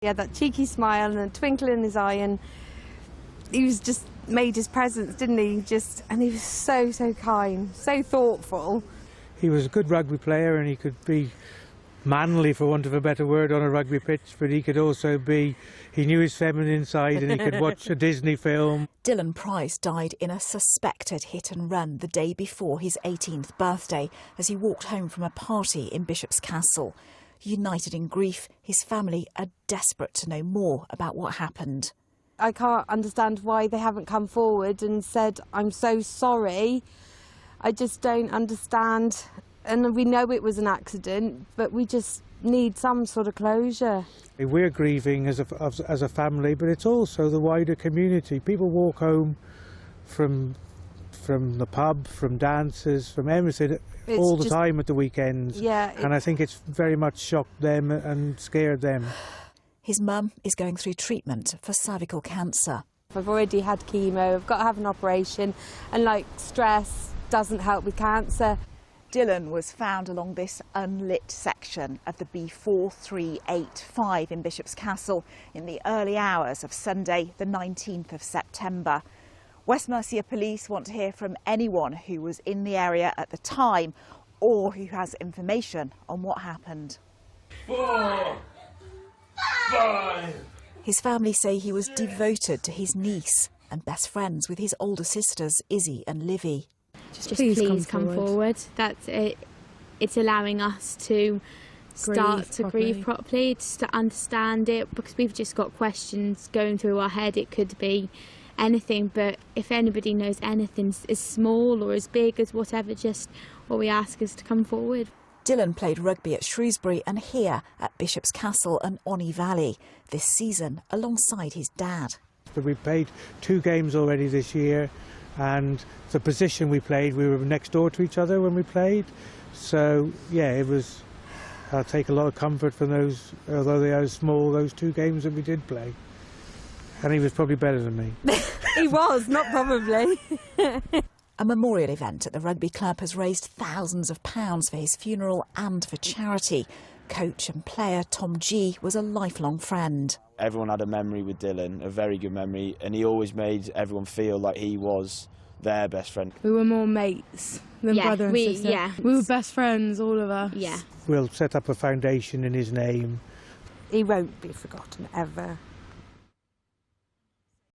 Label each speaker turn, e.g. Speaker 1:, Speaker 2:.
Speaker 1: He had that cheeky smile and a twinkle in his eye, and he was just made his presence, didn't he? And he was so, so kind, so thoughtful.
Speaker 2: He was a good rugby player, and he could be manly, for want of a better word, on a rugby pitch, but he could also be, he knew his feminine side, and he could watch a Disney film.
Speaker 3: Dylan Price died in a suspected hit and run the day before his 18th birthday as he walked home from a party in Bishop's Castle. United in grief, his family are desperate to know more about what happened.
Speaker 1: I can't understand why they haven't come forward and said, I'm so sorry. I just don't understand. And we know it was an accident, but we just need some sort of closure.
Speaker 2: We're grieving as a family, but it's also the wider community. People walk home from the pub, from dances, from everything, all the time at the weekends.
Speaker 1: Yeah,
Speaker 2: and I think it's very much shocked them and scared them.
Speaker 3: His mum is going through treatment for cervical cancer.
Speaker 1: I've already had chemo, I've got to have an operation, and like stress doesn't help with cancer.
Speaker 3: Dylan was found along this unlit section of the B4385 in Bishop's Castle in the early hours of Sunday, the 19th of September. West Mercia Police want to hear from anyone who was in the area at the time or who has information on what happened.
Speaker 4: 4, 5.
Speaker 3: His family say he was devoted to his niece and best friends with his older sisters, Izzy and Livy.
Speaker 5: Just please come forward. That's it. It's allowing us to start to grieve properly, just to understand it, because we've just got questions going through our head. It could be anything, but if anybody knows anything as small or as big as whatever, just what we ask is to come forward.
Speaker 3: Dylan played rugby at Shrewsbury and here at Bishop's Castle and Onny Valley this season alongside his dad.
Speaker 2: But we played 2 games already this year, and the position we played, we were next door to each other when we played. So yeah, I'll take a lot of comfort from those, although they are small, those 2 games that we did play. And he was probably better than me.
Speaker 1: He was, not probably.
Speaker 3: A memorial event at the rugby club has raised thousands of pounds for his funeral and for charity. Coach and player Tom G was a lifelong friend.
Speaker 6: Everyone had a memory with Dylan, a very good memory, and he always made everyone feel like he was their best friend.
Speaker 7: We were more mates than brother and sister.
Speaker 5: Yeah.
Speaker 7: We were best friends, all of us.
Speaker 5: Yeah.
Speaker 2: We'll set up a foundation in his name.
Speaker 1: He won't be forgotten, ever.